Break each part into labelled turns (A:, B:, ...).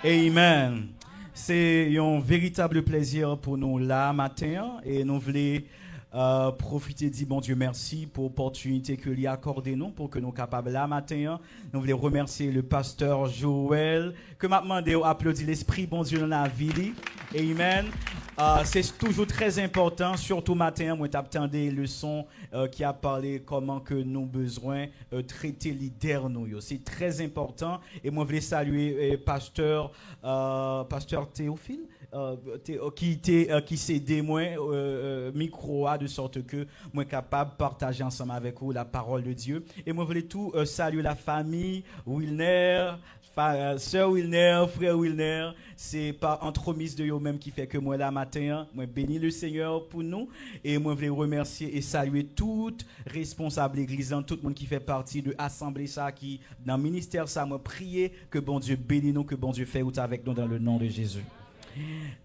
A: Amen. C'est un véritable plaisir pour nous là matin et nous voulons profiter de dire bon Dieu merci pour l'opportunité que lui a accordé nous pour que nous capables là matin. Nous voulons remercier le pasteur Joël que m'a demandé d'applaudir l'esprit bon Dieu dans la vie. Amen. C'est toujours très important, surtout matin, moi t'attendais les leçons qui a parlé comment que nous besoin traiter leader nous. C'est très important et moi je voulais saluer pasteur Théophile qui cédé moi micro de sorte que moi capable de partager ensemble avec vous la parole de Dieu et moi je voulais tout saluer la famille Wilner. Sœur Wilner, frère Wilner, c'est par entremise de eux-mêmes qui fait que moi là matin, moi bénis le Seigneur pour nous et moi je veux remercier et saluer toute responsable église, tout le monde qui fait partie de l'assemblée ça qui dans le ministère ça moi prier que bon Dieu bénisse nous, que bon Dieu fait out avec nous dans le nom de Jésus.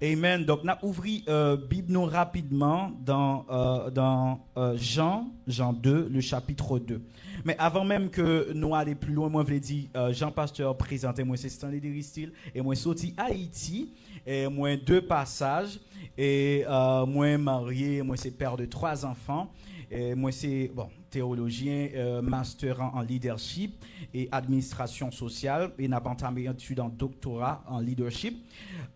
A: Amen. Donc, on a ouvert Bible nous rapidement dans Jean 2, le chapitre 2. Mais avant même que nous allions plus loin, moi, je voulais dire, Jean Pasteur, présentez-moi, c'est Stanley Deristil, et moi, sorti Haïti, et moi, 2 passages, et moi, marié, moi, c'est père de 3 enfants, et moi, c'est, théologien, master en leadership et administration sociale, et n'a pas entamé une étude en doctorat en leadership.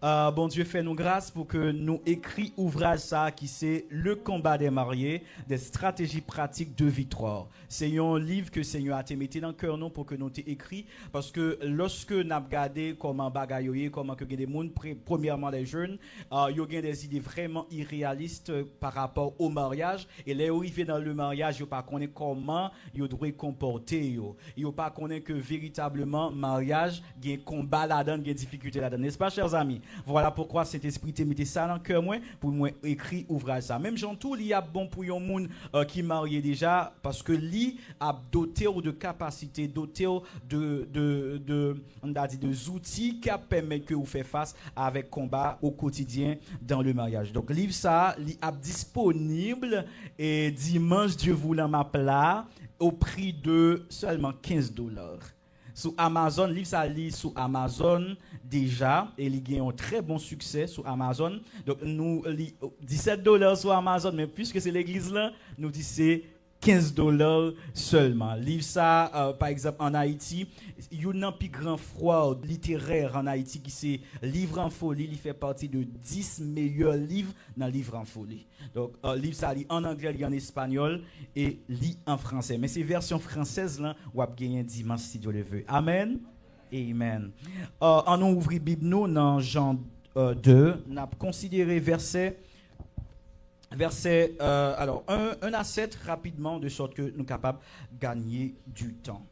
A: Bon Dieu fait nous grâce pour que nous écrit ouvrage ça qui c'est le combat des mariés, des stratégies pratiques de victoire. C'est un livre que Seigneur a te mis dans le cœur nous pour que nous t'ai écrit parce que lorsque nous avons regardé comment bagayoyer, comment que des gens premièrement les jeunes, ils ont des idées vraiment irréalistes par rapport au mariage et les arrivés dans le mariage, ils pas connaît comment ils doivent comporter, ils pas connaît que véritablement mariage, il y a combat là-dedans, il y a difficulté là-dedans, n'est-ce pas chers amis? Voilà pourquoi cet esprit te mis ça dans le cœur moi pour moi écrire ouvrage ça. Même Jean tout il y a bon pour un monde qui marié déjà parce que lui a doté de capacités, doté on a dit de outils qui permettent que vous faites face avec combat au quotidien dans le mariage. Donc livre ça, il est disponible et dimanche Dieu voulant ma plat au prix de seulement $15. Sur Amazon, livre ça lit sur Amazon déjà et il a un très bon succès sur Amazon. Donc nous lit $17 sur Amazon, mais puisque c'est l'église là, nous dit c'est $15 seulement. Livre ça, par exemple, en Haïti, il y a un plus grand froid littéraire en Haïti qui c'est Livre en folie. Il fait partie de 10 meilleurs livres dans Livre en folie. Donc, livre ça, lit en anglais, lit en espagnol et lit en français. Mais ces versions françaises là, on va gagner dimanche si Dieu le veut. Amen. Amen. On ouvre Bible nous dans Jean 2. On a considéré verset 1 à 7 rapidement, de sorte que nous sommes capables de gagner du temps.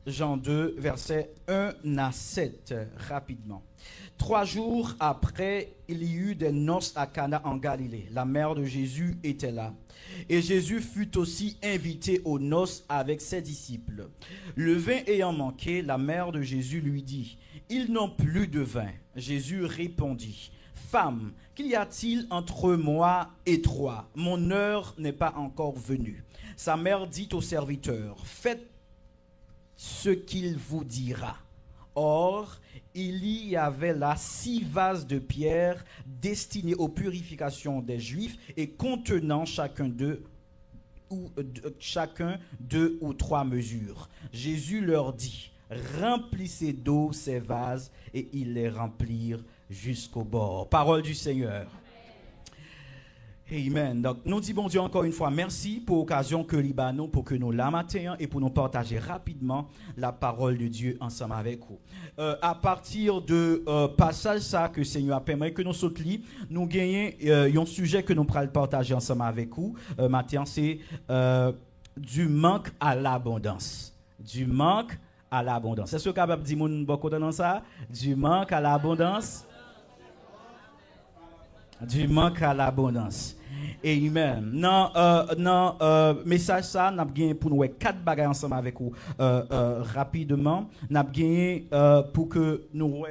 A: Jean 2, verset 1 à 7, rapidement. 3 jours après, il y eut des noces à Cana en Galilée. La mère de Jésus était là. Et Jésus fut aussi invité aux noces avec ses disciples. Le vin ayant manqué, la mère de Jésus lui dit, « Ils n'ont plus de vin. » Jésus répondit, « Femme, qu'y a-t-il entre moi et toi? Mon heure n'est pas encore venue. » Sa mère dit au serviteur, « Faites ce qu'il vous dira. » Or, il y avait là 6 vases de pierre destinés aux purifications des Juifs et contenant chacun 2 ou 3 mesures. Jésus leur dit, « Remplissez d'eau ces vases, » et ils les remplirent jusqu'au bord. Parole du Seigneur. Amen. Donc, nous disons bon Dieu encore une fois merci pour l'occasion que Libanon, pour que nous la matin et pour nous partager rapidement la parole de Dieu ensemble avec vous. À partir de passage ça que le Seigneur a permis que nous sautons, nous gagnons un sujet que nous pourrons partager ensemble avec vous. Matin, c'est du manque à l'abondance. Du manque à l'abondance. Est-ce que vous êtes capable de dire beaucoup dans ça? Du manque à l'abondance. Du manque à l'abondance. Amen. Message ça, nous avons gagné pour nous 4 bagages ensemble avec vous rapidement. Nous avons gagné pour que nous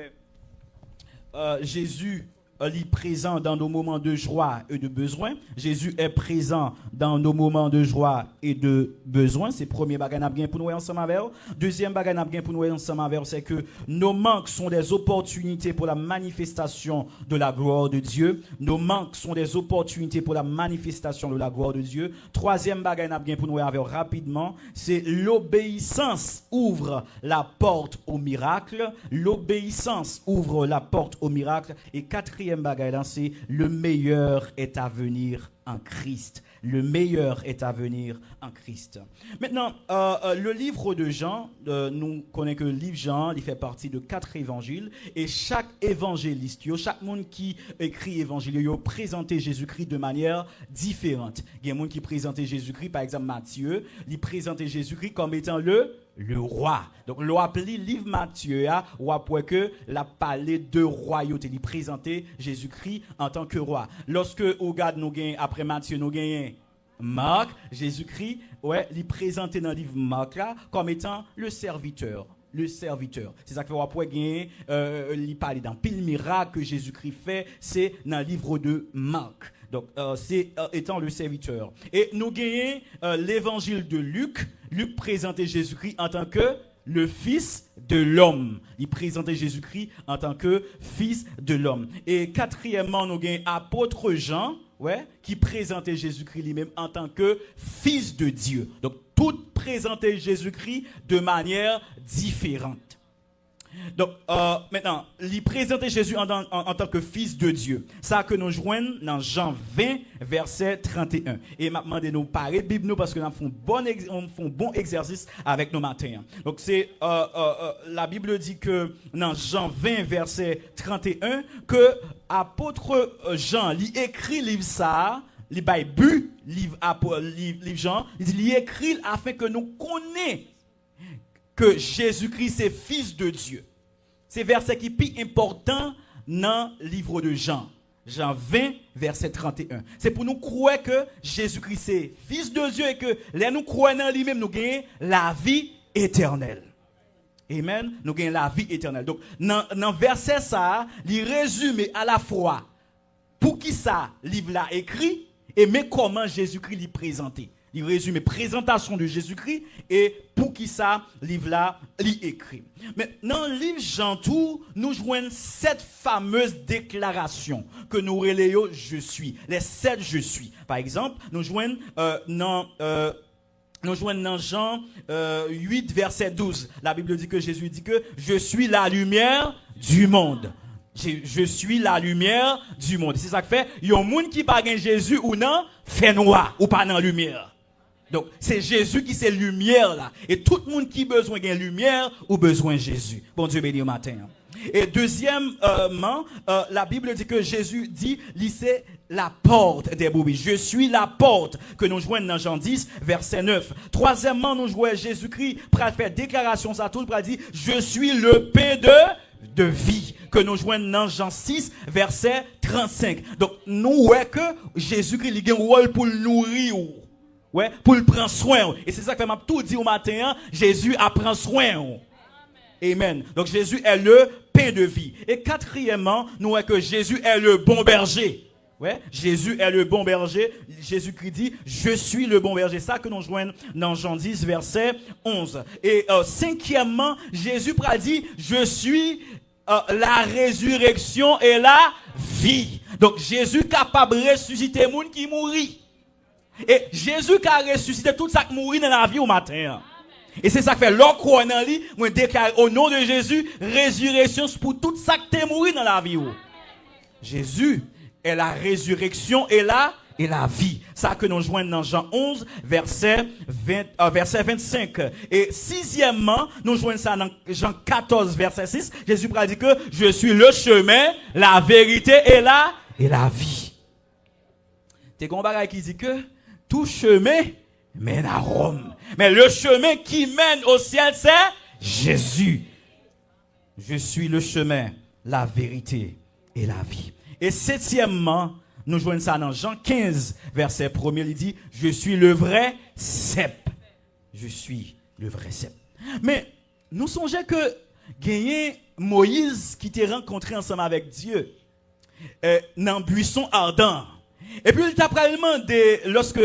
A: Jésus est présent dans nos moments de joie et de besoin. Jésus est présent dans nos moments de joie et de besoin. C'est le premier bagage bien pour nous ensemble avec. Deuxième bagage bien pour nous ensemble avec, c'est que nos manques sont des opportunités pour la manifestation de la gloire de Dieu. Nos manques sont des opportunités pour la manifestation de la gloire de Dieu. Troisième bagage bien pour nous avec rapidement, c'est l'obéissance ouvre la porte au miracle. L'obéissance ouvre la porte au miracle. Et quatrième bagage, c'est le meilleur est à venir en Christ. Le meilleur est à venir en Christ. Maintenant, le livre de Jean, nous connaissons que le livre Jean, il fait partie de 4 évangiles. Et chaque évangéliste, chaque monde qui écrit évangile, il présente Jésus-Christ de manière différente. Il y a des gens qui présentent Jésus-Christ, par exemple Matthieu, il présente Jésus-Christ comme étant le roi. Donc, l'on appelle le livre Matthieu, ou après que la parlé de royauté, il présentait Jésus-Christ en tant que roi. Lorsque on regarde nous gagnons après Matthieu, nous gagnons Marc, Jésus-Christ, ouais, il présenté dans le livre Marc là comme étant le serviteur. Le serviteur. C'est ça que vous pouvez gagner, il parle dans pile miracle que Jésus-Christ fait, c'est dans le livre de Marc. Donc, c'est étant le serviteur. Et nous gagnons l'évangile de Luc. Luc présentait Jésus-Christ en tant que le Fils de l'homme. Il présentait Jésus-Christ en tant que Fils de l'homme. Et quatrièmement, nous gagnons apôtre Jean, ouais, qui présentait Jésus-Christ lui-même en tant que Fils de Dieu. Donc, tout présentait Jésus-Christ de manière différente. Donc, maintenant, il présentait Jésus en tant que Fils de Dieu. Ça que nous joignons dans Jean 20, verset 31. Et maintenant, nous parler de Bible parce que nous faisons bon exercice avec nos matins. Donc, c'est la Bible dit que dans Jean 20, verset 31, que apôtre Jean, il écrit livre ça, il bail bu livre Jean, il écrit afin que nous connaissions que Jésus-Christ c'est Fils de Dieu. C'est verset qui est plus important dans le livre de Jean. Jean 20, verset 31. C'est pour nous croire que Jésus-Christ c'est Fils de Dieu et que là nous croyons en lui-même, nous gagnons la vie éternelle. Amen. Nous gagnons la vie éternelle. Donc, dans verset ça, il résume à la fois pour qui ça, livre là écrit, et mais comment Jésus-Christ l'y présenté. Il résume présentation de Jésus-Christ et pour qui ça, livre là, l'y écrit. Mais dans le livre Jean tout, nous joignons 7 fameuses déclarations que nous relayons je suis. Les 7 je suis. Par exemple, nous joignons dans Jean 8, verset 12. La Bible dit que Jésus dit que je suis la lumière du monde. Je suis la lumière du monde. C'est ça que fait, il y a un monde qui parle de Jésus ou non, fait noir ou pas dans la lumière. Donc, c'est Jésus qui c'est lumière là. Et tout le monde qui a besoin de lumière ou besoin de Jésus. Bon Dieu béni au matin. Et deuxièmement, la Bible dit que Jésus dit, c'est la porte des brebis. Je suis la porte que nous joignons dans Jean 10, verset 9. Troisièmement, nous jouons Jésus-Christ pour faire déclaration ça tout pour dire, je suis le pain de vie que nous joignons dans Jean 6, verset 35. Donc, nous voyons que Jésus-Christ a un rôle pour le nourrir. Ouais, pour le prendre soin. Et c'est ça que m'a tout dit au matin, hein? Jésus a pris soin. Amen. Donc Jésus est le pain de vie. Et quatrièmement, nous voyons que Jésus est le bon berger. Ouais, Jésus est le bon berger. Jésus-Christ dit, je suis le bon berger. Ça que nous joignons dans Jean 10, verset 11. Et cinquièmement, Jésus a dit, je suis la résurrection et la vie. Donc Jésus est capable de ressusciter les gens qui mourit. Et Jésus qui a ressuscité tout ça qui mourit dans la vie au matin. Amen. Et c'est ça que fait l'on croit en lui, on déclare au nom de Jésus, résurrection pour tout ça qui est mort dans la vie. Amen. Jésus est la résurrection et la vie. Ça que nous joignons dans Jean 11, verset 25. Et sixièmement, nous joignons ça dans Jean 14, verset 6. Jésus a dit que je suis le chemin, la vérité et la vie. C'est un bagage qui dit que tout chemin mène à Rome. Mais le chemin qui mène au ciel, c'est Jésus. Je suis le chemin, la vérité et la vie. Et septièmement, nous joignons ça dans Jean 15, verset 1er, il dit, je suis le vrai cep. Je suis le vrai cep. Mais nous songeons que gagner Moïse qui t'est rencontré ensemble avec Dieu. dans un buisson ardent. Et puis il t'a demandé, lorsque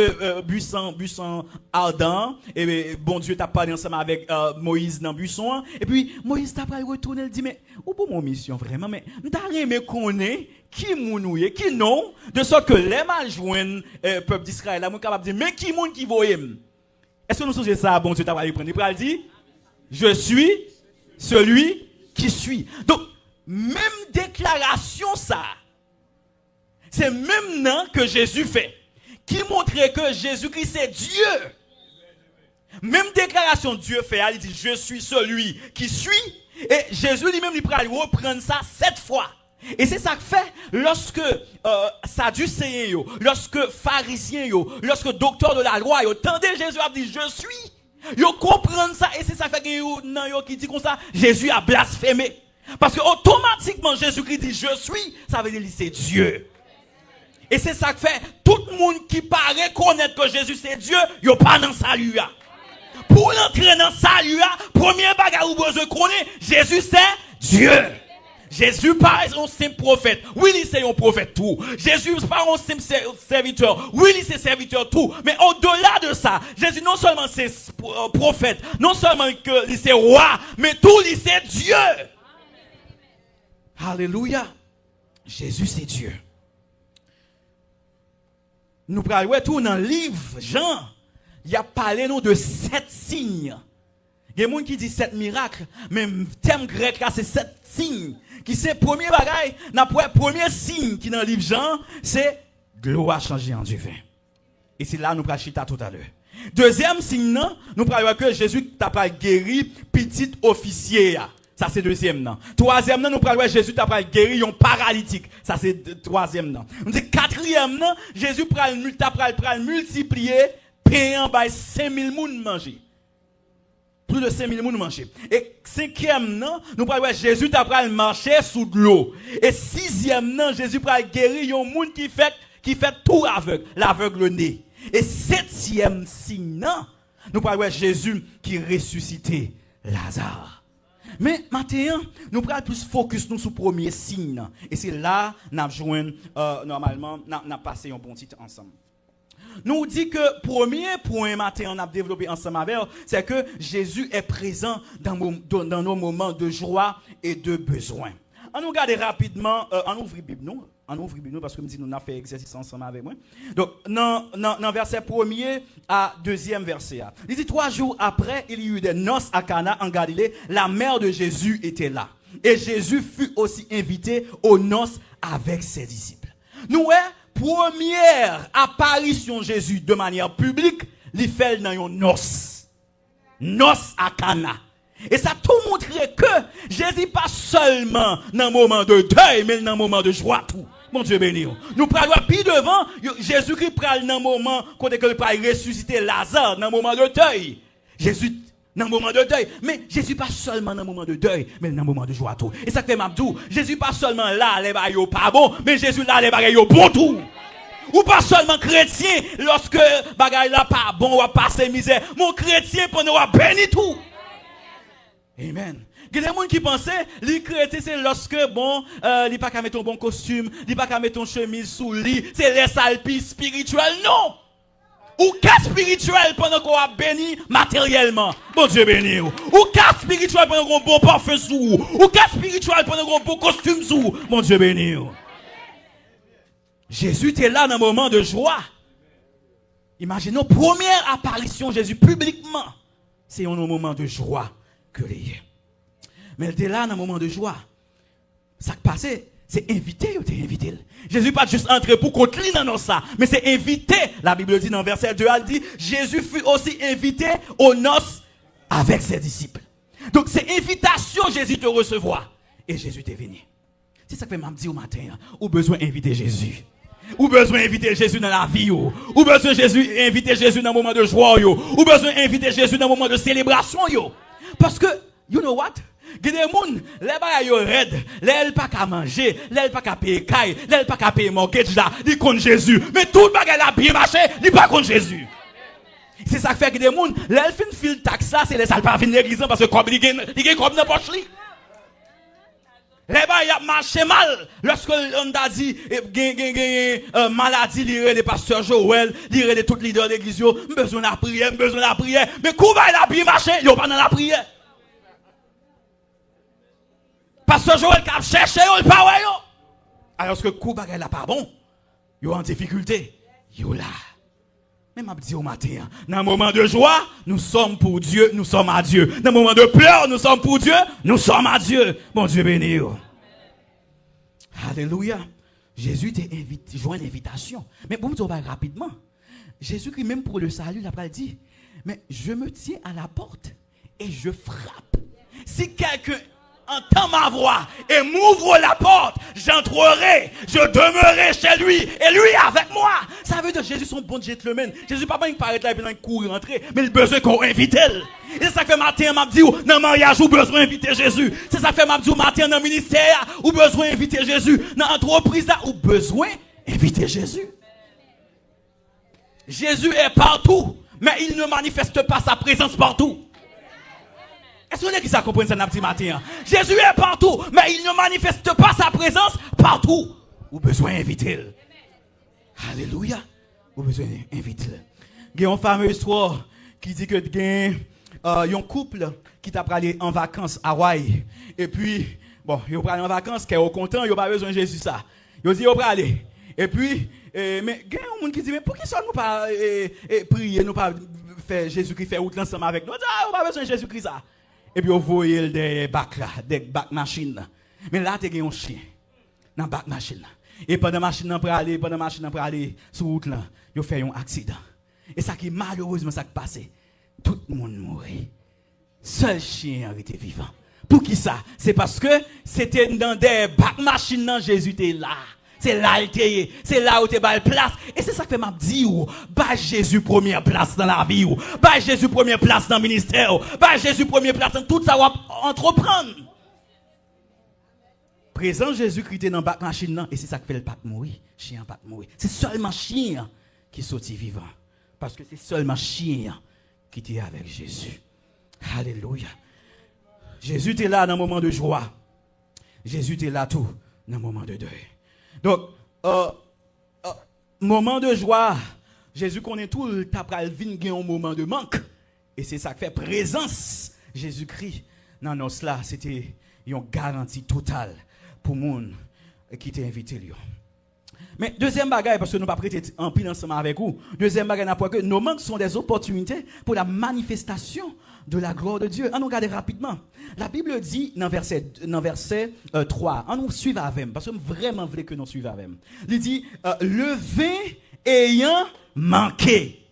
A: buisson ardent, et bon Dieu t'a parlé ensemble avec Moïse dans buisson, et puis Moïse t'a retourné, il dit, mais où pour mon mission vraiment, mais t'as aimé connaître qui mounouye, qui non, de sorte que les mal joignent peuple d'Israël, là, moi capable de dire, mais qui moun qui voyait. Est-ce que nous songez ça, bon Dieu t'a parlé, il dit, je suis celui qui suis. Donc, même déclaration ça, c'est même nom que Jésus fait, qui montrait que Jésus-Christ c'est Dieu. Même déclaration Dieu fait, il dit, je suis celui qui suis. Et Jésus lui-même, il pourra reprendre ça 7 fois. Et c'est ça que fait lorsque Sadducéens, lorsque pharisiens, lorsque docteurs de la loi, tendez Jésus a dit, je suis. Ils comprennent ça. Et c'est ça que fait que qui dit comme ça, Jésus a blasphémé. Parce que automatiquement, Jésus-Christ dit, je suis, ça veut dire, c'est Dieu. Et c'est ça que fait, tout le monde qui paraît connaître que Jésus c'est Dieu, il n'y a pas dans le salut. Pour entrer dans le salut, premier bagage où vous besoin de connaître, Jésus c'est Dieu. Jésus pas un simple prophète. Oui, il c'est un prophète tout. Jésus pas un simple serviteur. Oui, il c'est serviteur tout. Mais au-delà de ça, Jésus non seulement c'est prophète, non seulement que il c'est roi, mais tout il c'est Dieu. Alléluia. Jésus c'est Dieu. Nous prenons tout dans le livre, Jean, il y a parlé nous de 7 signes. Il y a des gens qui disent 7 miracles, mais le terme grec là c'est 7 signes. Qui c'est le premier bagaille, le premier signe qui dans le livre Jean, c'est gloire changée en du vin. Et c'est là nous prenons chita tout à l'heure. Deuxième signe, nous prenons que Jésus t'a pas guéri petit officier. Ça c'est deuxième nom. Troisième nom, nous prenons Jésus t'a pas guéri un paralytique. Ça c'est troisième nom. On dit quatrième nom, Jésus t'a pas multiplier payant by 5000 moun manger. Plus de 5000 moun manger. Et cinquième nom, nous prenons Jésus t'a pas marcher sous de l'eau. Et sixième nom, Jésus t'a guéri un moun qui fait tout aveugle, l'aveugle né. Et septième signe, nous prenons Jésus qui ressuscité Lazare. Mais maintenant, nous prenons plus focus nous sur le premier signe. Et c'est là que nous joignons, normalement, nous avons passé un bon titre ensemble. Nous dit que premier point matin on a développé ensemble avec, c'est que Jésus est présent dans nos moments de joie et de besoin. On nous regarde rapidement, on ouvre Bible nous parce que nous avons fait exercice ensemble avec moi. Donc dans verset 1er à 2e verset. Il dit 3 jours après, il y eut des noces à Cana en Galilée, la mère de Jésus était là. Et Jésus fut aussi invité aux noces avec ses disciples. Nous première apparition de Jésus de manière publique, il fait dans une noce à Cana. Et ça tout montre que Jésus pas seulement dans un moment de deuil, mais dans un moment de joie tout. Mon Dieu béni. Nous prenons plus devant, Jésus-Christ prend dans un moment quand il va ressusciter Lazare, dans un moment de deuil. Jésus dans un moment de deuil. Mais Jésus pas seulement dans un moment de deuil, mais dans un moment de joie tout. Et ça fait m'abdou, Jésus pas seulement là, les bagailles pas bon, mais Jésus là, les bagailles bon tout. Ou pas seulement chrétien, lorsque bagaille là pas bon, ou passer misère. Mon chrétien pour nous béni tout. Amen. Il y a des gens qui pensaient, les chrétiens, c'est lorsque, bon, il pas qu'à mettre un bon costume, il pas qu'à mettre une chemise sous lit, c'est les salpis spirituels. Non! Ou cas spirituel pendant qu'on a béni matériellement. Bon Dieu béni. Ou cas spirituel pendant qu'on a un bon parfum sous. Ou cas spirituel pendant qu'on a un bon costume sous. Bon Dieu béni. Jésus était là dans un moment de joie. Imaginons, première apparition de Jésus publiquement. C'est un moment de joie que les. Mais il était là dans un moment de joie. Ça qui passait, c'est invité ou t'es invité. Jésus pas juste entré pour qu'on lit dans ça, mais c'est invité. La Bible dit dans verset 2, elle dit, Jésus fut aussi invité aux noces avec ses disciples. Donc c'est invitation Jésus te recevoir. Et Jésus t'est venu. C'est ça que m'a dit au matin, ou besoin d'inviter Jésus. Ou besoin d'inviter Jésus dans la vie, ou besoin d'inviter Jésus dans un moment de joie, ou besoin d'inviter Jésus dans un moment de célébration. Parce que, you know what? Il y a des gens, les bagailles sont raides, les pas qu'à manger, les pas qu'à payer caille, les pas qu'à payer mortgage là, ils comptent Jésus. Mais tout bagaille là bien marché, ils pas contre Jésus. C'est ça qui fait que des gens, les fin fil taxe là, c'est les salles pas venir l'église parce que comme ils gagnent comme dans poche li. Les il a marché mal. Lorsque on a dit, maladie, lire les pasteurs Joël, lire les tous leaders d'église, besoin de la prière. Mais comment il a bien marché, il n'a pas dans la prière. Pasteur Joël qui a cherché, il n'a pas ouais. Alors que Kouba il n'a pas bon, il est en difficulté. Il est là. Mais m'a dit au matin, dans un moment de joie, nous sommes pour Dieu, nous sommes à Dieu. Dans un moment de pleurs, nous sommes pour Dieu, nous sommes à Dieu. Bon Dieu béni. Alléluia. Jésus t'a invité, joint l'invitation. Mais pour me dire rapidement, Jésus-Christ, même pour le salut, il a pas dit, mais je me tiens à la porte et je frappe. Si quelqu'un entend ma voix et m'ouvre la porte, j'entrerai, je demeurerai chez lui et lui avec moi. Ça veut dire que Jésus son bon gentleman. Jésus pas il paraît là et puis il court rentrer, mais il a besoin qu'on invite elle. Et c'est ça que fait matin m'a dit dans le mariage ou besoin d'inviter Jésus. C'est ça que fait m'a dit matin dans le ministère ou besoin d'inviter Jésus. Dans l'entreprise là ou besoin d'inviter Jésus. Jésus est partout, mais il ne manifeste pas sa présence partout. Est-ce que vous qui ça comprend ça dans petit matin? Jésus est partout, mais il ne manifeste pas sa présence partout. Ou besoin d'inviter. Alléluia. Ou besoin d'inviter. Il y a une fameuse histoire qui dit que il y a un couple qui t'a allé en vacances à Hawaï. Et puis, bon, ils ont allé en vacances, qui est content, ils n'ont pas besoin de Jésus ça. Ils ont dit, ils vont aller. Et puis, mais il y a un monde qui dit, mais pour qui ça nous pas prier, nous pas faire Jésus-Christ faire route ensemble avec nous? On n'a pas besoin de Jésus-Christ ça. Et puis, on voyait des bacs là, des bacs machines. Mais là, tu as un chien dans la bac machine. Et pendant la machine pour aller sur la route là, ils ont fait un accident. Et ça qui malheureusement ça qui passé, tout le monde mourit. Seul chien a été vivant. Pour qui ça? C'est parce que c'était dans des bacs machines là, Jésus était là. C'est là c'est là où tu as place. Et c'est ça que m'a dit, bah Jésus première place dans la vie, bah Jésus première place dans le ministère, bah Jésus première place dans tout ça, entreprendre. Présent Jésus-Christ dans le bac machine, et c'est ça qui fait le pas mourir. Chien pas mourir. C'est seulement chien qui sortit vivant. Parce que c'est seulement chien qui était avec Jésus. Alléluia. Jésus était là dans un moment de joie. Jésus était là tout dans un moment de deuil. Donc, moment de joie, Jésus connaît tout, le tapral vin un moment de manque. Et c'est ça qui fait présence Jésus-Christ dans nos là. C'était une garantie totale pour les gens qui t'ont invité. Mais deuxième bagaille, parce que nous ne pouvons pas prêter en pile ensemble avec vous. Deuxième bagaille, que nos manques sont des opportunités pour la manifestation de la gloire de Dieu. On nous regarde rapidement. La Bible dit dans verset 3, on nous suit avec, parce que vraiment voulons que nous suivions avec. Il dit, le vin ayant manqué.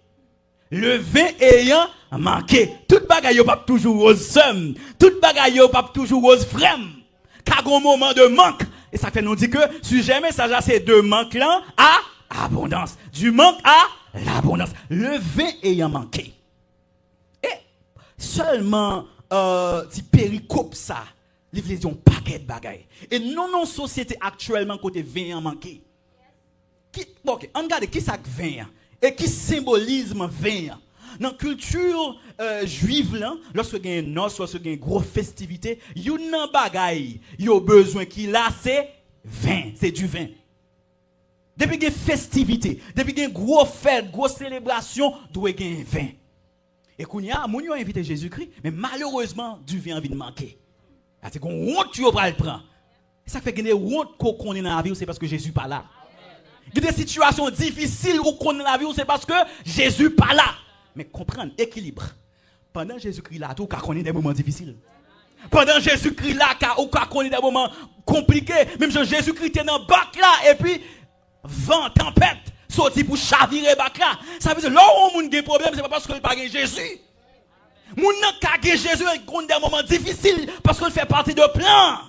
A: Le vin ayant manqué. Toute bagaille pas toujours aux somme. Toute bagaille pas toujours aux frem. Car un moment de manque. Et ça fait nous dire que si jamais ça c'est de manque là à abondance. Du manque à l'abondance. Le vin ayant manqué. Et seulement si péricope ça, il y a un paquet de bagailles. Et non société actuellement côté vin manqué. Ok, on regarde qui ça vin et qui symbolisme vin. Dans la culture juive, là, lorsque il y a une noce, lorsque il y a une grosse festivité, il y a un bagaille, il y a besoin qu'il a, c'est vin, c'est du vin. Depuis qu'il y a une festivité, depuis qu'il y a une grosse fête, grosse célébration, il doit y avoir un vin. Et quand il y a invité Jésus-Christ, mais malheureusement, du vin a envie de manquer. C'est qu'on honte, tu vas le prendre. Ça fait qu'il y a une honte qu'on est dans la vie, c'est parce que Jésus n'est pas là. Il y a des situations difficiles qu'on est dans la vie, c'est parce que Jésus n'est pas là. Mais comprendre, équilibre. Pendant Jésus-Christ là, tout cas qu'on est des moments difficiles. Pendant Jésus-Christ là, ou cas qu'on est des moments compliqués. Même Jésus-Christ est dans le bac là, et puis vent, tempête, sorti pour chavirer bac là. Ça veut dire, là où on a des problèmes, c'est pas parce qu'on n'a pas Jésus. Moun n'a pas Jésus, il a des moments difficiles, parce qu'on fait partie de plan.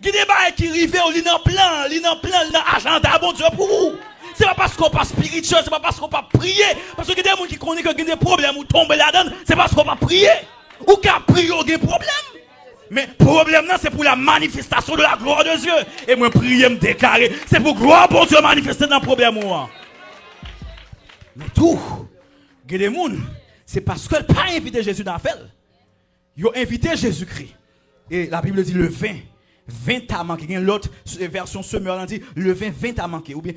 A: Il y a des gens qui arrivent, ils ont plan, ils ont agenda, bon Dieu pour vous. C'est pas parce qu'on pas spirituel, c'est pas parce qu'on pas prier. Parce que des gens qui connaissent qu'il y a des problèmes ou tombent là-dedans, c'est parce qu'on pas prier. Ou qu'à prier, il y a des problèmes. Mais le problème, c'est pour la manifestation de la gloire de Dieu. Et moi, prier, me déclarer, c'est pour gloire pour Dieu manifester dans le problème. Mais tout, il y a des gens, c'est parce qu'ils n'ont pas invité Jésus dans la fête. Ils ont invité Jésus-Christ. Et la Bible dit le vin 20 a manqué. L'autre version semeur dit le vin 20 a manqué. Ou bien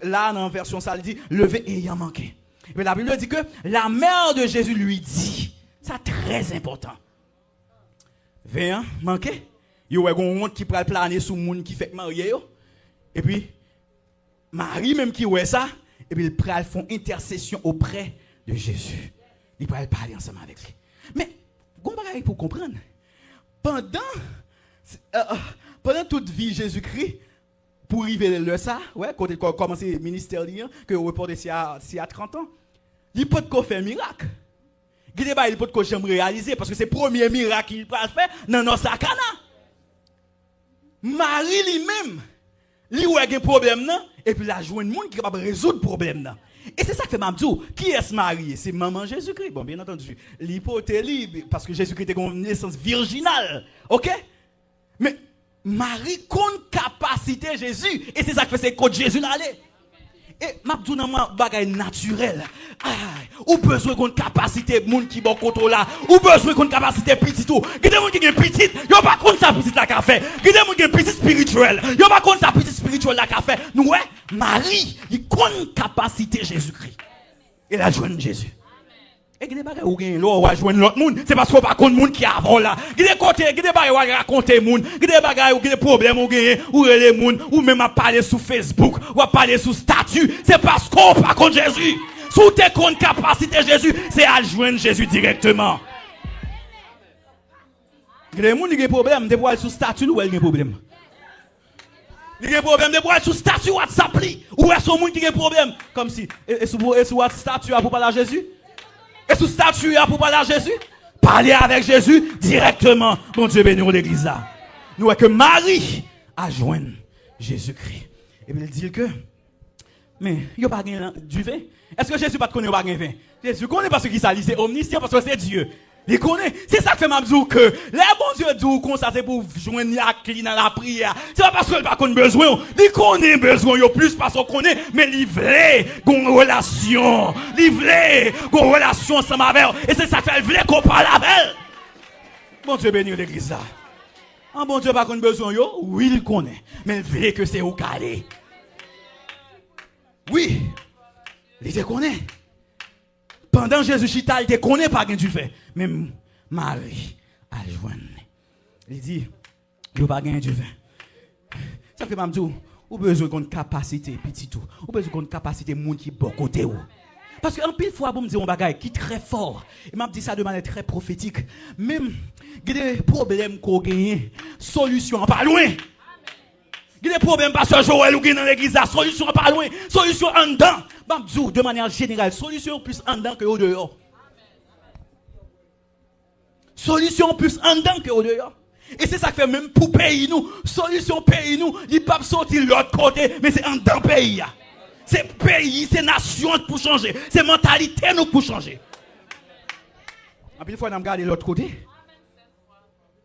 A: là dans la version ça dit le vin ayant manqué. Mais la Bible dit que la mère de Jésus lui dit, ça très important. Vin manqué. Il y a un monde qui peut planer sur le monde qui fait marier. Et puis Marie même qui ouais ça, et puis il pral font intercession auprès de Jésus. Il pral parler ensemble avec lui. Mais bon bagaille pour comprendre. Pendant toute vie Jésus-Christ pour arriver là ça, ouais, quand il a commencé le ministère que vous reportez si à 30 ans, il peut pas faire miracle. Il peut pas jamais réaliser parce que c'est le premier miracle qu'il peut faire dans nos sakana. Marie lui-même lui a un problème là et puis la joindre monde qui est capable de résoudre le problème là. Et c'est ça que fait Mabdou. Qui est-ce marié? C'est maman Jésus-Christ. Bon, bien entendu, l'hypothèse parce que Jésus-Christ était une naissance virginale. OK? Mais Marie compte capacité Jésus et c'est ça que fait c'est que Jésus n'allait. Et Mabdou nan bagay naturel. Ou besoin d'une capacité moun qui bon koto là, ou besoin d'une capacité petit tout. Qui des moun qui gen petit, yo pas compte ça petit la ka fait. Qui des moun qui gen petit spirituel, yo pas compte ça petit spirituel la ka fait. Nous ouais, Marie, il compte capacité Jésus-Christ. Et la joindre Jésus. Et qui des bagay ou gen l'on va joindre l'autre monde, c'est parce qu'on pas compte monde qui avant là. Qui des côté, qui des bagay ou raconter monde, qui des bagay ou qui des problèmes ou gen ou les monde ou même à parler sur Facebook, ou à parler sur statut, c'est parce qu'on pas compte Jésus. Sous tes comptes capacité Jésus, c'est à joindre Jésus directement. Les gens qui ont des problèmes, de voir sur statut ou ils ont problème. Ils ont problème de voir sur statut WhatsApp ou est-ce que qui ont problème comme si et sur statut pour parler à Jésus? Et sur statut pour parler à Jésus? Parler avec Jésus directement. Mon Dieu béni l'église là. Nous voyons que Marie a joint Jésus-Christ. Et puis il dit que mais il n'y a pas du vin. Est-ce que Jésus ne connaît pas de vin? Jésus connaît parce qu'il s'allie, c'est omniscient parce que c'est Dieu. Il connaît. C'est ça que fait Mabzou que les bons Dieu disent comme ça, c'est pour joindre la clé dans la prière. C'est pas parce qu'il n'a pas besoin. Il connaît besoin, il plus parce qu'on connaît, mais il veut une relation. Il veut une relation ensemble avec elle. Et c'est ça que fait, il veut qu'on parle avec elle. Bon Dieu béni l'église là. Un bon Dieu n'a pas besoin, oui, il connaît. Mais il veut que c'est au calé. Oui, il te connaît. Pendant Jésus Chita, il te connaît pas du fait. Même Marie a joint. Il dit, il n'y a pas du vin. Ça fait que ou besoin d'une capacité, petit tout. Ou besoin d'une capacité, monde qui est bon côté. Parce qu'en pile fois, vous me dites un bagage qui est très fort. Et m'a dit ça de manière très prophétique. Même, il y a des problèmes qu'on gagne, solution pas loin. Il y a des problèmes parce que Joël ou dans l'église, la solution pas loin, solution en dedans. Bamdou, de manière générale, solution plus en dedans que au dehors. Solution plus en dedans que au dehors. Et c'est ça que fait même pour pays nous, solution pays nous, il ne peut pas sortir de l'autre côté, mais c'est en dedans pays. C'est pays, c'est nation pour changer, c'est mentalité nous pour changer. En plus, il faut regarder l'autre côté.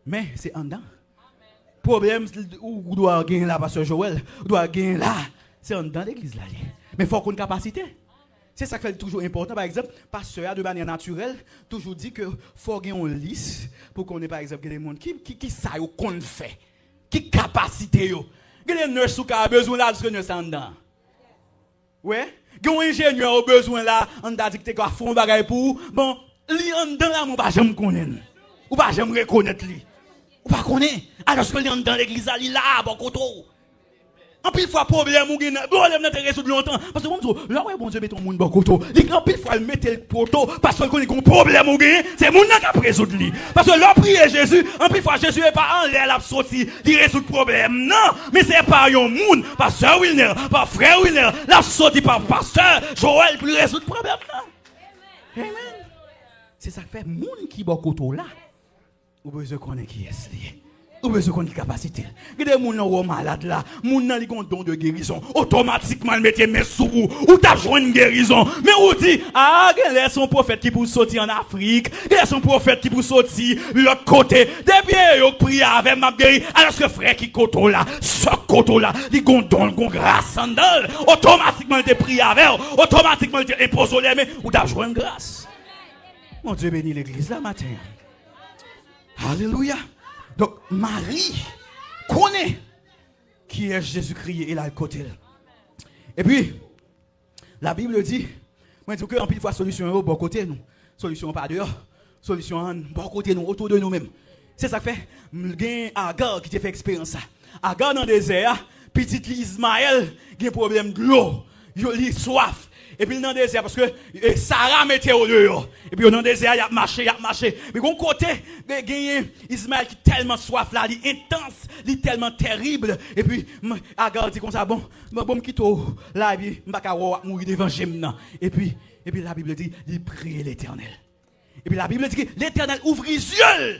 A: Mais c'est en dedans. Problème où doit gagner là, pasteur Joël, doit gagner là, c'est en dedans l'église là. Mais il faut qu'on ait une capacité. C'est ça qui fait toujours important. Par exemple, pasteur de manière naturelle, toujours dit que faut gagner une liste pour qu'on ait par exemple des gens qui savent qu'on fait, qui capacité yo. Il y a des nurses qui ont besoin là de nurse en dedans. Ouais, il y a un ingénieur qui a besoin là, on a dit que tu as fait un bagage pour bon, li en dedans là, on va jamais connaître. Ou pas jamais reconnaître lui. Ou pas connaître. Alors que li en dedans l'église là, bon côté. En pile fois problème ou gen problème n'a résoudre longtemps parce que bon là ouais bon Dieu met ton monde bon côté il en pile fois il mettait le poteau parce que connaît un problème ou gen c'est monde qui a résoudre lui parce que là prier Jésus en pile fois Jésus est pas en l'air l'a sorti il résout problème non mais c'est pas un monde pasteur Wilner pas frère Wilner l'a sorti par pasteur Joël pour résoudre problème non amen c'est ça fait monde qui bon côté là ou besoin connaître qui est lié. Ou besoin qu'on ait capacité. Il y a des gens qui malades là, des gens qui ont don de guérison. Automatiquement, ils mettent mes sous ou t'as joué une guérison. Mais on dit, ah, il y a son prophète qui peut sortir en Afrique, il y a son prophète qui peut sortir de l'autre côté. Depuis, il prie avec ma guéri. Alors que frère qui koto là, ce koto là, il a un don, il a grâce en d'elle. Automatiquement, il te prie avec, automatiquement, il te impose les mains ou t'as joué une grâce. Mon Dieu bénit l'église là matin. Alléluia. Donc, Marie connaît qui est Jésus-Christ et là le côté. Et puis, la Bible dit, moi je dis que en pile fois solution est au bon côté nous. Solution pas dehors, solution en bon côté nous, autour de nous-mêmes. C'est ça que fait, il Agar qui te fait expérience ça. Agar dans le désert, petite Ismaël, il a un problème de l'eau, il a soif. Et puis dans le désert, parce que Sarah mettait au dehors. Et puis dans le désert, il a marché. Mais d'un côté, il y a Ismaël qui est tellement soif là, il est intense, il est tellement terrible. Et puis, Agar dit comme ça, bon, quitte là, et puis, je ne vais pas mourir devant Jémna. Et puis la Bible dit, il prie l'Éternel. Et puis la Bible dit que l'Éternel ouvre les yeux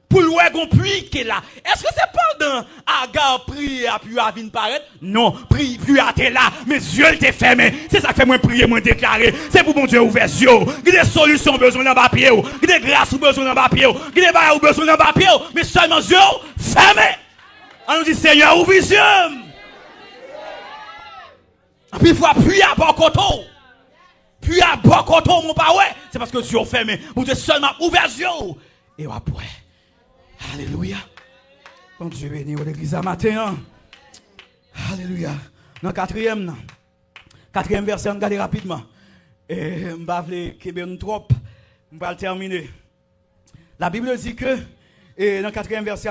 A: pour louer qu'on puits qui est là. Est-ce que c'est pendant Agar prie à puis à venir paraître? Non, prie puis à t'es là, mes yeux étaient fermés. C'est ça que fait moi prier, moi déclarer. C'est pour mon Dieu ouvert les yeux. Il y a des solutions besoin dans papier, il y a des grâces besoin dans papier, il y a des bails besoin dans papier, mais seulement yeux fermés. On nous dit Seigneur ouvre les yeux. Et puis il faut appuyer à bon côté. Puis à bon côté mon pas ouais, c'est parce que les yeux fermés. Mon Dieu seulement ouvert les yeux et après. Alléluia. Bon Dieu béni l'église à matin. Alléluia. Dans quatrième verset, on regarde rapidement. Et je ne vais pas vous trop. Je vais terminer. La Bible dit que, dans le quatrième verset,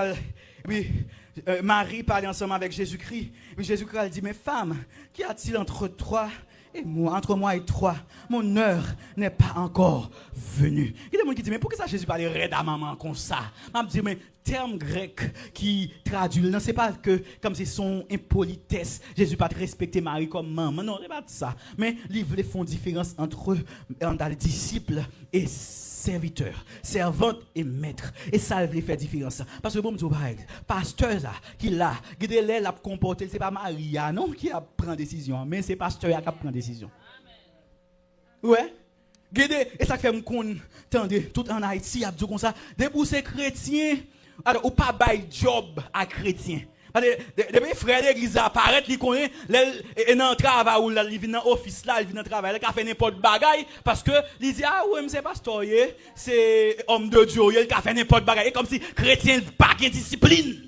A: Marie parle ensemble avec Jésus-Christ. Et Jésus-Christ dit, mais femme, qu'y a-t-il entre toi et moi, entre moi et toi, mon heure n'est pas encore venue. Il y a des gens qui disent, mais pourquoi ça Jésus parle raide à maman comme ça? Je me dis, mais terme grec qui traduit, non, c'est pas que comme c'est son impolitesse, Jésus pas respecter Marie comme maman, non, c'est pas ça. Mais ils voulaient faire une différence entre les disciples et serviteur, servante et maître. Et ça, il faire différence. Parce que bon, je pareil, pasteur là, qui là, qui est là pour comporter, c'est pas Maria, non, qui a pris décision, mais c'est pasteur qui a pris décision. Ouais. Et ça fait me tendez tout en Haïti, a dit comme ça, depuis ces chrétiens, alors ou pas bail job à chrétien. Depuis frère l'église apparaît, il connaît et dans travail ou il vient dans office là, il vient dans travail, il a fait n'importe bagaille parce que il dit ah ouais, c'est pasteur, c'est homme de Dieu, il a fait n'importe bagaille comme si chrétien pas de discipline.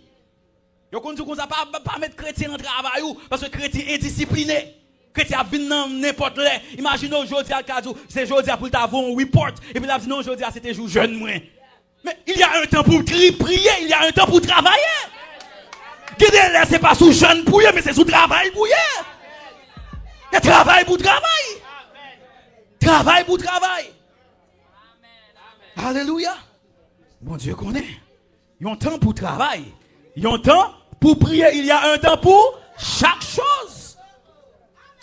A: Yo connait comme ça pas mettre chrétien dans travail ou parce que chrétien indiscipliné. Chrétien a venu dans n'importe là. Imaginez aujourd'hui à Kazou, c'est aujourd'hui pour t'avoir un report et puis là non aujourd'hui c'était jour jeune moi. Mais il y a un temps pour prier, il y a un temps pour travailler. C'est pas sous jeune pour mais c'est sous travail pour il y a travail pour travail. Travail pour travail. Alléluia. Mon Dieu connaît. Il y a un temps pour travail. Il y a un temps pour prier. Il y a un temps pour chaque chose.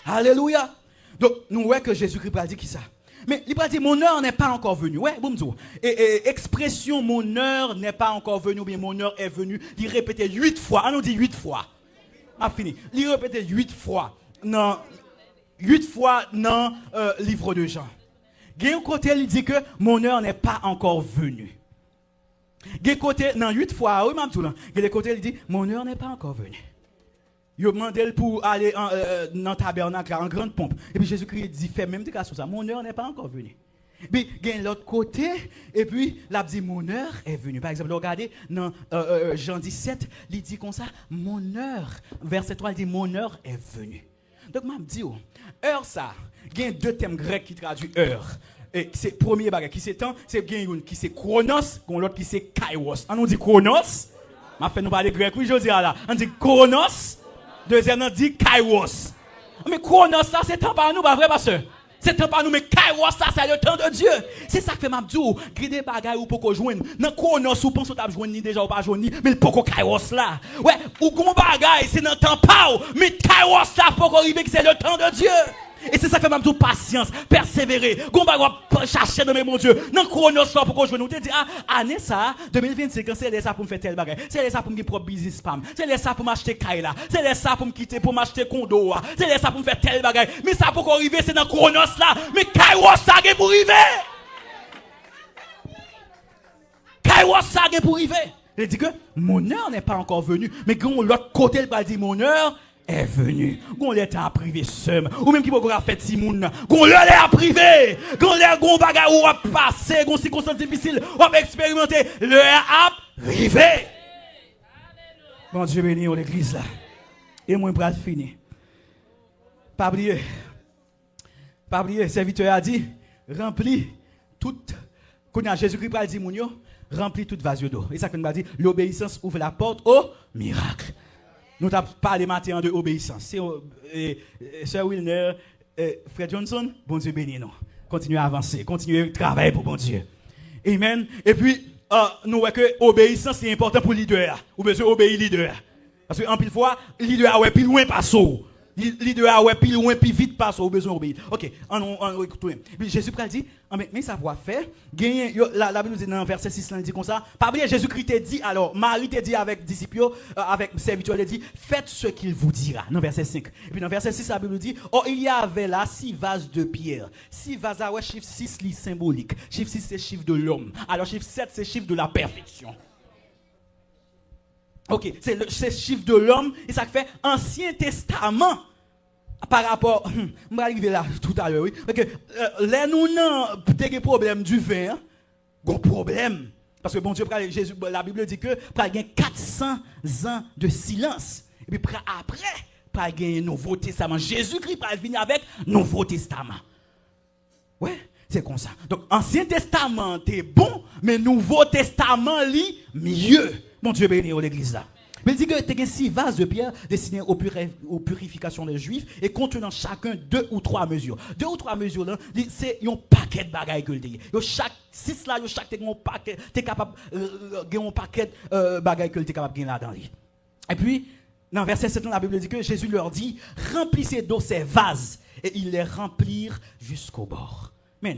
A: Alléluia. Donc, nous voyons que Jésus-Christ a dit qui ça? Mais il a dit, mon heure n'est pas encore venue. Ouais, boum, et expression, mon heure n'est pas encore venue, ou bien mon heure est venue. Il répétait 8 fois. On nous dit 8 fois. Ah, fini. Il répétait 8 fois. Non, 8 fois dans le livre de Jean. Il y a un côté, il dit que mon heure n'est pas encore venue. Il y a un côté, non, 8 fois, oui, même tout là. Il y a un côté, il dit, mon heure n'est pas encore venue. Il a demandé pour aller dans le tabernacle en grande pompe. Et puis Jésus-Christ dit, fais même des cas sur ça. Mon heure n'est pas encore venue. Puis il y a l'autre côté, et puis il a dit, mon heure est venue. Par exemple, regardez, dans Jean 17, il dit comme ça, mon heure, verset 3, il dit, mon heure est venue. Donc, je me dis, heure ça, il y a deux termes grecs qui traduisent heure. Et c'est premier bagage qui c'est temps, c'est une qui c'est chronos, l'autre qui c'est kairos. On nous dit chronos, m'a fait nous parler grec, oui, je dis là. On dit chronos. Deuxième, on dit kairos. Mais chronos, ça, c'est temps par nous, pas vrai, pasteur? C'est temps par nous, mais kairos, ça, c'est le temps de Dieu. C'est ça que fait Mabdou. Gris des bagailles ou pour qu'on joigne. Dans chronos, ou pense que tu as joint ni déjà ou pas joint ni, mais pour qu'on kairos là. Ouais, ou qu'on bagaille, c'est dans le temps pas, mais kairos là, pour qu'on arrive que c'est le temps de Dieu. Et c'est ça que fait Mabdou, patience, persévérer. Qu'on va chercher dans mon Dieu. Dans chronos là, pour qu'on joigne. Nous te dit, année ça, 2025, c'est ça pour me faire tel bagaille. C'est ça pour me propre business spam. C'est ça pour m'acheter Kaila. C'est ça pour me quitter, pour m'acheter condo. C'est ça pour me faire tel bagaille. Mais ça pour qu'on arrive, c'est dans chronos là. Mais kairos ça, c'est pour arriver. Kairos ça, c'est pour arriver. Il dit que mon heure n'est pas encore venue. Mais quand l'autre côté, il va dire mon heure est venu. Gon l'état à privé seul ou même qui peut faire fait Simon. Gon l'heure à privé. Gon l'air gon bagarre ou à passer, gon circonstance difficile, ou à expérimenter l'heure à privé. Bon Dieu béni l'église là. Et moi, je vais finir. Pas oublier, serviteur a dit, remplis toute. Quand Jésus-Christ a dit, remplis toute vase d'eau. Et ça qu'on m'a dit, l'obéissance ouvre la porte au miracle. Nous avons parlé maintenant de obéissance. Sir Wilner, Fred Johnson, bon Dieu béni nous. Continuez à avancer, continuez à travailler pour bon Dieu. Amen. Et puis, nous voyons que l'obéissance est important pour le leader. Ou besoin d'obéir leader. Parce qu'en pile fois, leader a plus loin pas saut. Leader a plus loin plus vite pas saut, besoin d'obéir. OK, on écoute. Puis Jésus Christ dit, mais ça va faire gagner la Bible nous dit dans verset 6 là dit comme ça. Pas bien Jésus-Christ t'a dit alors Marie t'a dit avec disciples avec serviteurs elle dit faites ce qu'il vous dira dans verset 5. Et puis dans verset 6 la Bible dit oh il y avait là 6 vases de pierre. 6 vases ouais chiffre 6 li symbolique. Chiffre 6 c'est chiffre de l'homme. Alors chiffre 7 c'est chiffre de la perfection. OK, c'est le chiffre de l'homme et ça fait Ancien Testament. Par rapport, on va arriver là tout à l'heure, oui. Parce que là, nous avons des problèmes du vin, gros problème. Parce que bon Dieu, Jésus, la Bible dit que il y a 400 ans de silence. Et puis après, il y a un Nouveau Testament. Jésus-Christ va venir avec Nouveau Testament. Ouais, c'est comme ça. Donc, Ancien Testament, c'est bon, mais Nouveau Testament, lit mieux. Bon Dieu béni l'église là. Mais il dit que tu as 6 vases de pierre destinés aux purifications des Juifs et contenant chacun 2 ou 3 mesures. 2 ou 3 mesures là, c'est un paquet de bagages que tu as. Chaque 6 là, chaque un paquet, tu es capable de un paquet de bagages que tu es capable de gagner là-dedans. Et puis, dans verset 7, la Bible dit que Jésus leur dit remplissez d'eau ces vases et ils les remplirent jusqu'au bord. Mais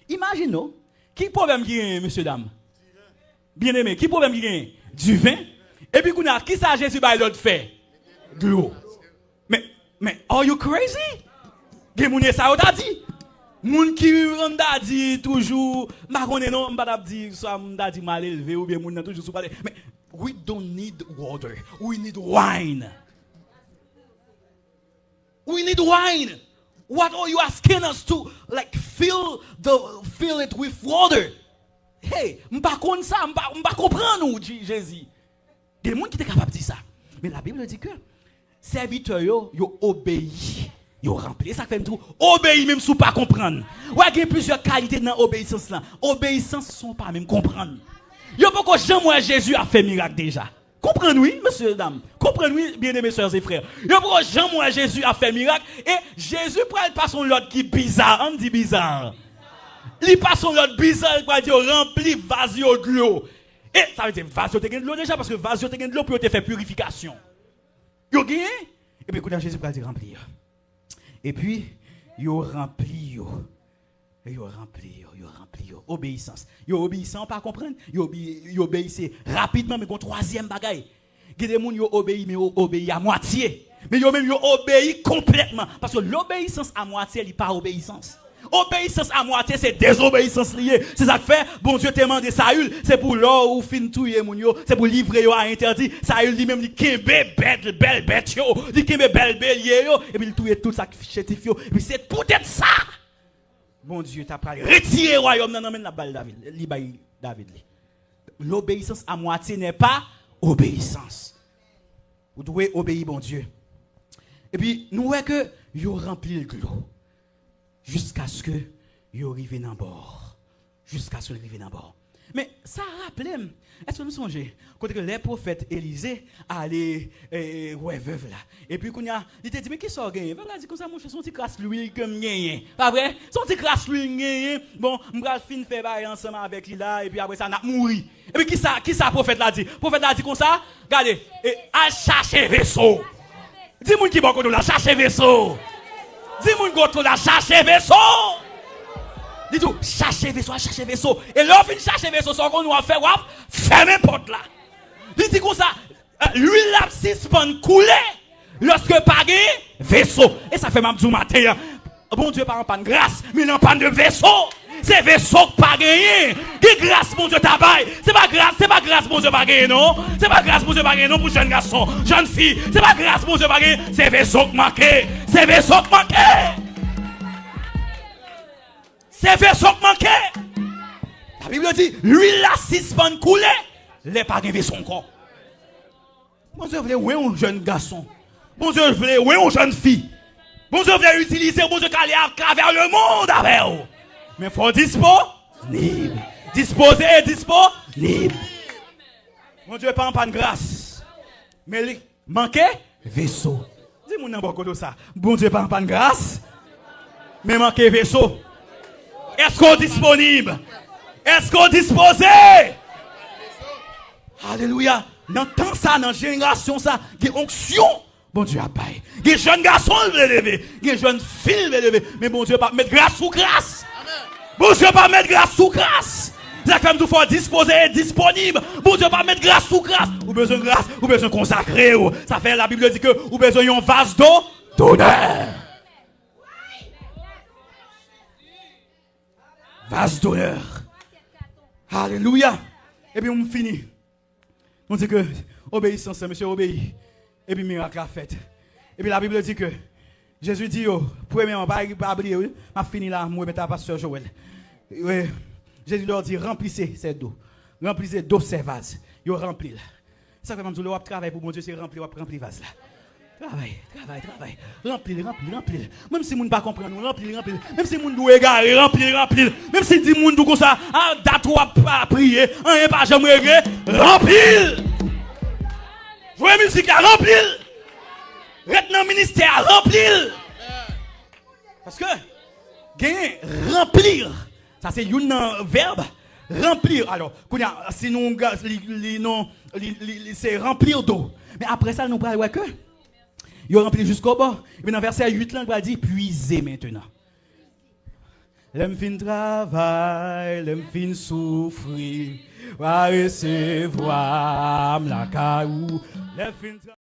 A: imaginez, qui problème qui est, monsieur, dame? Bien aimé, qui problème qui est? Du vin? Et puis, qui ça Jésus va l'autre fait? De l'eau. Mais, are you crazy? Gen moun ça ou t'a dit? Moun qui on t'a dit toujours, ma connais non, m'pa dit soit m'ta dit mal élevé ou bien moun toujours sous parler. Mais we don't need water. We need wine. We need wine. What are you asking us to like fill it with water? Hey, m'pa connait ça, m'pa comprendre nous Jésus. Il y a des gens qui sont capables de dire ça. Mais la Bible dit que serviteurs yo obéi, yo rempli. Ça fait tout obéi même si pas comprendre. Ouais, il y a plusieurs qualités dans l'obéissance là. Obéissance sont pas même comprendre. Yo pas Jean moi Jésus a fait miracle déjà. Comprenez oui, monsieur dame. Comprenez oui, bien-aimés sœurs et frères. Yo pas Jean moi Jésus a fait miracle et Jésus prend pas son l'autre qui bizarre, on dit bizarre. Il passe son l'autre bizarre, il va dire rempli vase de l'eau. Et ça veut dire, vasio te gagne de l'eau déjà, parce que vasio te gagne de l'eau pour te faire purification. Yo gagne, et puis quand Jésus va dire remplir. Et puis, yo rempli yo. Obéissance. Yo obéissant, pas comprendre. Yo obéissez rapidement, mais qu'on troisième bagaille. Il y a des gens qui obéissent, mais yo obéissent à moitié. Mais yo même yo obéissent complètement. Parce que l'obéissance à moitié, elle n'est pas obéissance. Obéissance à moitié, c'est désobéissance liée. C'est ça que fait, bon Dieu te demande Saül, c'est pour l'or ou fin touye moun yo, c'est pour livrer yo à interdit. Saül lui-même dit kembe belle bête yo, dit kembe belle bélier yo, et puis il touye tout ça chétif yo. Et puis c'est peut-être ça. Bon Dieu t'a parlé. Retirer royaume nan men la balle David, li bay David li. L'obéissance à moitié n'est pas obéissance. Vous devez obéir bon Dieu. Et puis nous voyons que yo rempli le l'eau. Jusqu'à ce que vous arrivez dans bord. Jusqu'à ce que vous arrivez dans bord. Mais ça rappelle, est-ce que vous songez, quand les prophètes Élisée allaient, ouais, veuve là. Et puis, il t'a dit, mais qui sort gagné? Il a dit, comme ça, mon cher, son petit crasse l'huile comme gagné. Pas vrai? Son petit crasse l'huile gagné. Bon, on va fin faire bail ensemble avec lui là, et puis après ça, on a mouru. Et puis, qui ça, prophète l'a dit? Prophète l'a dit comme ça, regardez, à chercher vaisseau. Dis-moi qui va qu'on la chercher vaisseau. Dis-moi qu'on la chercher vaisseau. Dis tout, chercher vaisseau. Et là, on finit chercher vaisseau, ça qu'on nous a fait, fermez porte là. Dis comme ça, l'huile la suspend couler lorsque pas vaisseau. Et ça fait même du matin. Bon Dieu, pas en panne grâce, mais en panne de vaisseau. C'est vaisseau qui pas gagné. Qui grâce, mon Dieu, tabac. C'est pas grâce, mon Dieu, pas gagné, non. C'est pas grâce, mon Dieu, pas gagné, non, pour jeune garçon, jeune fille. C'est pas grâce, mon Dieu, pas gagné. C'est vaisseau qui manqué. C'est vaisseau qui manqué. C'est vaisseau qui manqué. La Bible dit, l'huile la suspend couler, les pas gagné vaisseau encore. Bon Dieu voulait ouais un jeune garçon. Bon Dieu voulait ouais une jeune fille. Bon Dieu voulait utiliser bon Dieu qu'aller à travers le monde avec vous. Mais faut disponible. Disposer et disponible. Bon Dieu pas en panne grâce. Mais il manquait vaisseau. Dis-moi n'importe quoi ça. Bon Dieu pas en panne grâce. Mais manquait vaisseau. Est-ce qu'on est disponible? Est-ce qu'on est disposé? Alléluia. Dans temps ça, dans génération ça, il y a onction. Bon Dieu a paye. Il y a jeunes garçons qui veulent lever. Il y a jeunes filles qui veulent lever. Mais bon Dieu pas mettre grâce sous grâce. Bon Dieu pas mettre grâce sous grâce. C'est comme tout faut disposer, disponible. Bon Dieu pas mettre grâce sous grâce. Ou besoin de grâce, ou besoin de consacrer. Ça fait la Bible dit que ou besoin d'un vase d'eau d'honneur. Vase d'honneur. Alléluia. Et puis on finit. On dit que obéissance, monsieur obéit. Et puis miracle a fait. Et puis la Bible dit que Jésus dit, premièrement, pas oublier, m'a fini là, moi mettre à pasteur Joël. Jésus leur dit, remplissez cette eau. Remplissez d'eau ces vases. Yo rempli. Ça fait même le travail pour mon Dieu, c'est remplir vase là. Travail. Remplir. Même si moun pas comprendre, remplir. Même si moun dou égaré, remplir. Même si dit moun dou comme ça, date ou pas prier, rien pas jamais régler, remplir. Jouer musique à remplir. Reste dans le ministère à remplir. Parce que gagner remplir, ça c'est un verbe remplir. Alors, sinon c'est remplir d'eau. Mais après ça nous parlons que il rempli jusqu'au bord. Et puis dans verset 8 là, il va dire puiser maintenant. L'aime fin travail, l'aime fin souffrir, va recevoir la caillou.